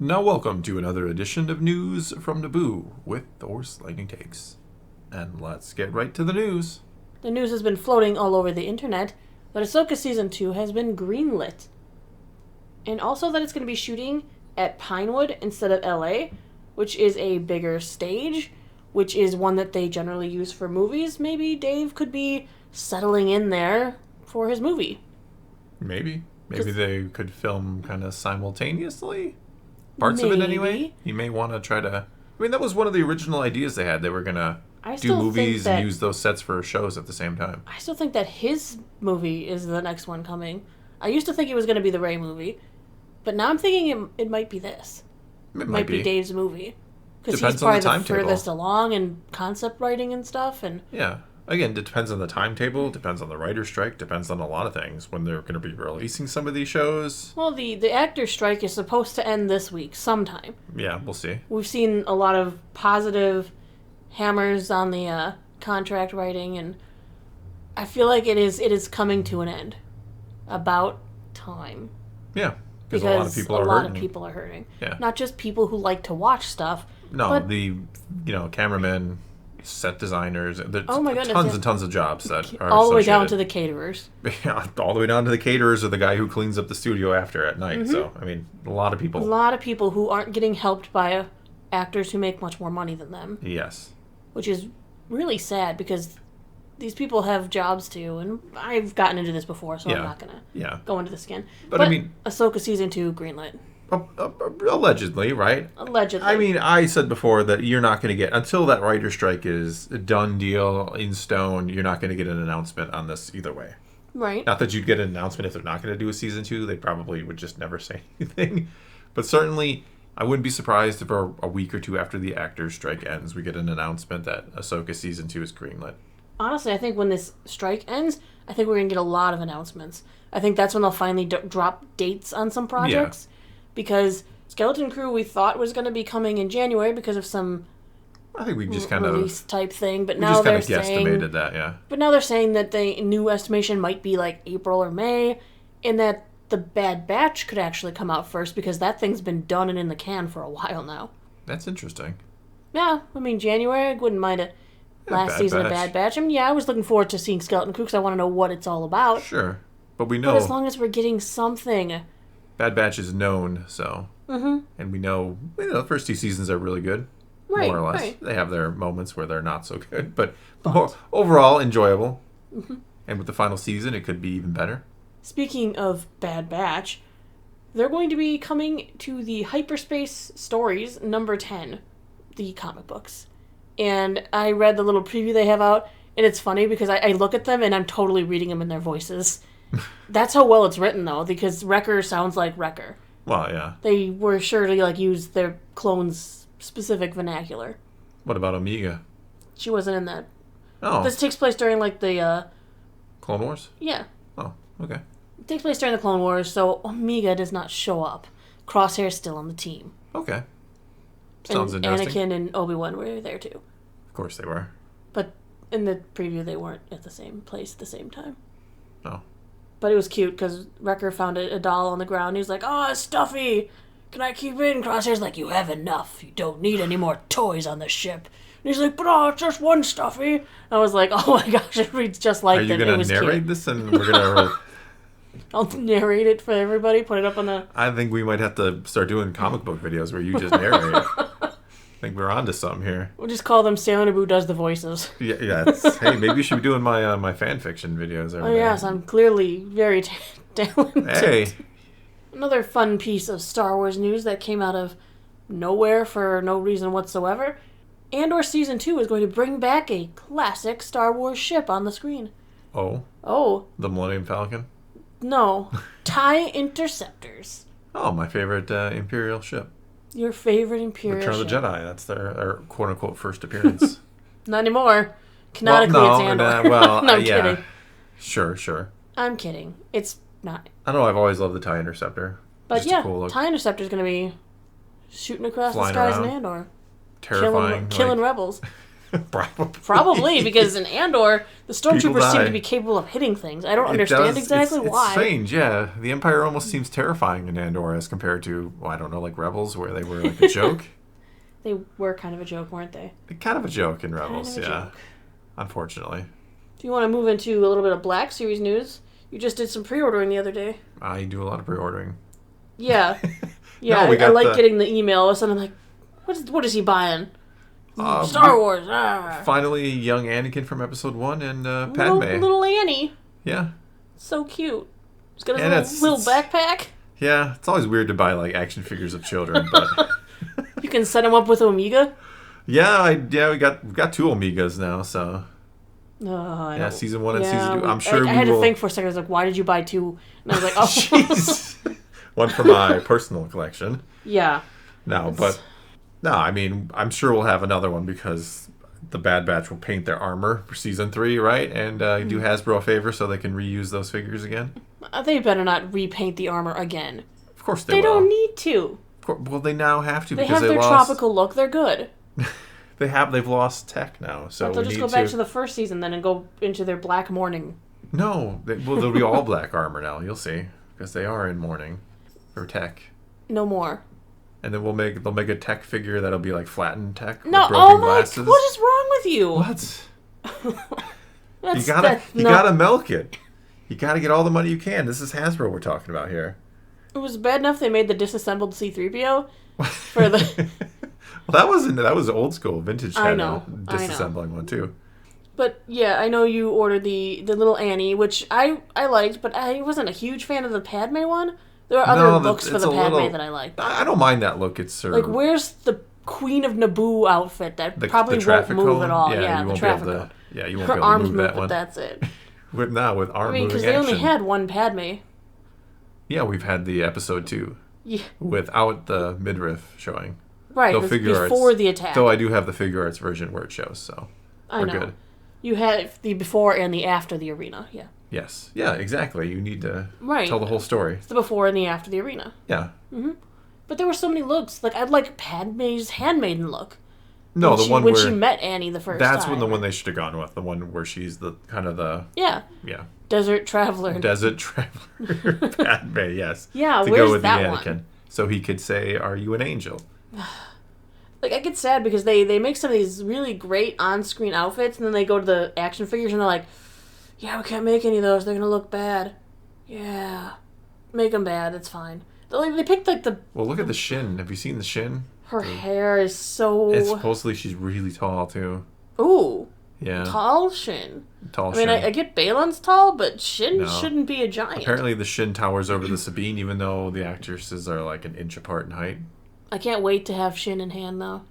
Now welcome to another edition of News from Naboo with Thor's Lightning Takes. And let's get right to the news. The news has been floating all over the internet that Ahsoka Season 2 has been greenlit. And also that it's going to be shooting at Pinewood instead of LA, which is a bigger stage, which is one that they generally use for movies. Maybe Dave could be settling in there for his movie. Maybe they could film kind of simultaneously. Parts of it anyway. You may want to try to... I mean, that was one of the original ideas they had. They were going to do movies and use those sets for shows at the same time. I still think that his movie is the next one coming. I used to think it was going to be the Rey movie, but now I'm thinking it might be this. It might be Dave's movie. Because Depends he's probably on the timetable. furthest along in concept writing and stuff. And yeah. Again, it depends on the timetable, depends on the writer's strike, depends on a lot of things when they're going to be releasing some of these shows. Well, the actor's strike is supposed to end this week sometime. Yeah, we'll see. We've seen a lot of positive hammers on the contract writing, and I feel like it is coming to an end. About time. Yeah, because a lot of people are hurting. A lot of people are hurting. Yeah. Not just people who like to watch stuff. No, but the cameramen, set designers. There's oh my goodness, tons and tons of jobs that are all the way down to the caterers. Yeah, all the way down to the caterers or the guy who cleans up the studio after at night. Mm-hmm. So, I mean, a lot of people. A lot of people who aren't getting helped by actors who make much more money than them. Yes. Which is really sad because these people have jobs too, and I've gotten into this before, so I'm not going to go into the skin. But I mean... Ahsoka Season 2 greenlit. Allegedly, right? Allegedly. I mean, I said before that you're not going to get, until that writer's strike is a done deal, in stone, you're not going to get an announcement on this either way. Right. Not that you'd get an announcement if they're not going to do a Season 2. They probably would just never say anything. But certainly, I wouldn't be surprised if a week or two after the actor's strike ends, we get an announcement that Ahsoka Season 2 is greenlit. Honestly, I think when this strike ends, I think we're going to get a lot of announcements. I think that's when they'll finally drop dates on some projects. Yeah. Because Skeleton Crew we thought was going to be coming in January because of some I think we just kind release type thing, but we now just they're saying guesstimated that, yeah. But now they're saying that the new estimation might be like April or May, and that the Bad Batch could actually come out first because that thing's been done and in the can for a while now. That's interesting. Yeah, I mean January, I wouldn't mind it. Last season of Bad Batch. I mean, yeah, I was looking forward to seeing Skeleton Crew because I want to know what it's all about. Sure, but we know. But as long as we're getting something. Bad Batch is known, so. Mm-hmm. And we know the first two seasons are really good, more or less. Right. They have their moments where they're not so good, but overall enjoyable. Mm-hmm. And with the final season, it could be even better. Speaking of Bad Batch, they're going to be coming to the Hyperspace Stories number 10, the comic books. And I read the little preview they have out, and it's funny because I look at them and I'm totally reading them in their voices. That's how well it's written, though, because Wrecker sounds like Wrecker. Well, yeah. They were sure to use their clones' specific vernacular. What about Omega? She wasn't in that. Oh. This takes place during, the... Clone Wars? Yeah. Oh, okay. It takes place during the Clone Wars, so Omega does not show up. Crosshair's still on the team. Okay. Sounds and interesting. Anakin and Obi-Wan were there, too. Of course they were. But in the preview, they weren't at the same place at the same time. Oh. But it was cute because Wrecker found a doll on the ground. He was like, "Oh, it's stuffy. Can I keep it?" And Crosshair's like, "You have enough. You don't need any more toys on the ship." And he's like, "But it's just one stuffy." I was like, "Oh my gosh, it reads just like that." Are you going to narrate this and we're going to... I'll narrate it for everybody, put it up on the... I think we might have to start doing comic book videos where you just narrate. I think we're on to something here. We'll just call them Sailor Naboo Does the Voices. Yeah. Hey, maybe you should be doing my fan fiction videos. Oh, yes, I'm clearly very talented. Hey. Another fun piece of Star Wars news that came out of nowhere for no reason whatsoever. Andor Season 2 is going to bring back a classic Star Wars ship on the screen. Oh? Oh. The Millennium Falcon? No. TIE Interceptors. Oh, my favorite Imperial ship. Your favorite Imperial ship? Return of the Jedi. That's their quote-unquote first appearance. Not anymore. Canonically, it's Andor. No, I'm kidding. Sure. I'm kidding. It's not. I know I've always loved the TIE Interceptor. But just yeah, cool TIE Interceptor's going to be shooting across the skies in Andor. Terrifying. Killing rebels. Probably, because in Andor, the stormtroopers seem to be capable of hitting things. I don't understand exactly why. It's strange, yeah. The Empire almost seems terrifying in Andor as compared to, well, I don't know, like Rebels, where they were like a joke. They were kind of a joke, weren't they? Kind of a joke in Rebels, yeah. Unfortunately. Do you want to move into a little bit of Black Series news? You just did some pre-ordering the other day. I do a lot of pre-ordering. Yeah. Yeah, I like getting the email. And I'm like, what is he buying? Star Wars. Finally, young Anakin from Episode 1 and Padme. Little Annie. Yeah. So cute. He's got his little backpack. Yeah, it's always weird to buy like action figures of children, but you can set him up with Omega. Yeah, we got 2 Omegas now, so. Season 1 and Season 2. I'm sure I had to think for a second. I was like, why did you buy 2? And I was like, oh. Jeez. One for my personal collection. Yeah. I mean, I'm sure we'll have another one because the Bad Batch will paint their armor for Season 3, right? And do Hasbro a favor so they can reuse those figures again? They better not repaint the armor again. Of course they will. They don't need to. Well, they now have to because they have their tropical look. They're good. They've lost tech now, so they'll just go back to the first season then and go into their black mourning. No, they'll be all black armor now. You'll see, because they are in mourning for tech. No more. And then they'll make a tech figure that'll be like flattened tech. No, with broken glasses. What is wrong with you? What? You gotta milk it. You gotta get all the money you can. This is Hasbro we're talking about here. It was bad enough they made the disassembled C-3PO for the. Well, that was old school vintage kind of disassembling one too. But yeah, I know you ordered the little Annie, which I liked, but I wasn't a huge fan of the Padme one. There are other looks for the Padme that I liked. I don't mind that look. It's like, where's the Queen of Naboo outfit that probably won't move at all? Yeah, the traffic cone. Yeah, you won't be able to move that one. But that's it. with arm moving action. Because they only had one Padme. Yeah, we've had the Episode 2. Yeah. Without the midriff showing. Right, before the attack. Though I do have the figure arts version where it shows, so we're good. You had the before and the after the arena, yeah. Yes. Yeah, exactly. You need to tell the whole story. It's the before and the after the arena. Yeah. Mm-hmm. But there were so many looks. Like, I'd like Padme's handmaiden look. No, when she met Annie the first time. That's the one they should have gone with. The one where she's the kind of the... Yeah. Yeah. Desert Traveler. Padme, yes. Yeah, to where's go with that the Anakin. one? So he could say, "Are you an angel?" Like, I get sad because they make some of these really great on-screen outfits, and then they go to the action figures, and they're like, yeah, we can't make any of those. They're going to look bad. Yeah. Make them bad. It's fine. They picked, like, the... Well, look at the Shin. Have you seen the Shin? Her hair is so... It's supposedly she's really tall, too. Ooh. Yeah. Tall Shin. Tall Shin. I mean, I get Balin's tall, but Shin shouldn't be a giant. Apparently the Shin towers over the Sabine, even though the actresses are, like, an inch apart in height. I can't wait to have Shin in hand, though.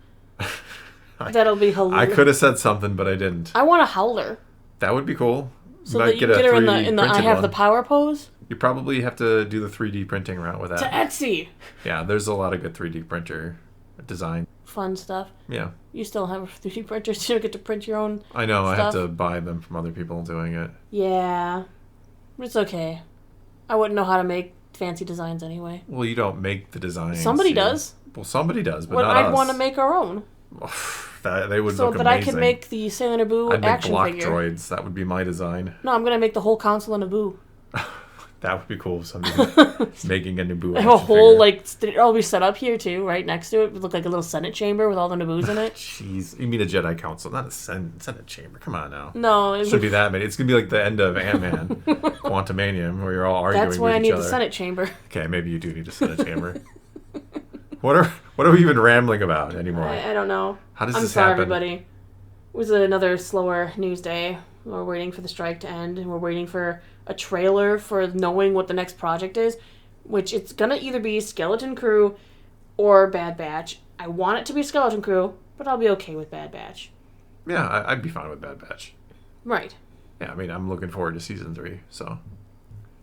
That'll be hilarious. I could have said something, but I didn't. I want a howler. That would be cool. So that you get her in the I have the power pose? You probably have to do the 3D printing route with that. To Etsy! Yeah, there's a lot of good 3D printer design. Fun stuff. Yeah. You still have a 3D printer, so you don't get to print your own I know, stuff. I have to buy them from other people doing it. Yeah. But it's okay. I wouldn't know how to make fancy designs anyway. Well, you don't make the designs. Somebody does. Well, somebody does, but not us. I'd want to make our own. They would so look amazing. So that I could make the Sailor Naboo action I'd make block droids. That would be my design. No, I'm going to make the whole Council of Naboo. That would be cool if somebody making a Naboo action have a whole, figure. It'll be set up here, too, right next to it. It would look like a little Senate chamber with all the Naboos in it. Jeez. You mean a Jedi Council, not a Senate chamber. Come on now. No. It should be that many. It's going to be like the end of Ant-Man, Quantumanium, where you're all arguing with each other. That's why I need the Senate chamber. Okay, maybe you do need a Senate chamber. What are we even rambling about anymore? I don't know. How does this happen? I'm sorry, everybody. It was another slower news day. We're waiting for the strike to end, and we're waiting for a trailer for knowing what the next project is, which it's going to either be Skeleton Crew or Bad Batch. I want it to be Skeleton Crew, but I'll be okay with Bad Batch. Yeah, I'd be fine with Bad Batch. Right. Yeah, I mean, I'm looking forward to Season 3, so...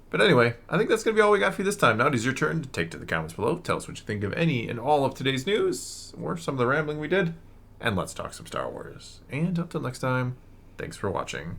But anyway, I think that's going to be all we got for you this time. Now it is your turn to take to the comments below. Tell us what you think of any and all of today's news, or some of the rambling we did, and let's talk some Star Wars. And until next time, thanks for watching.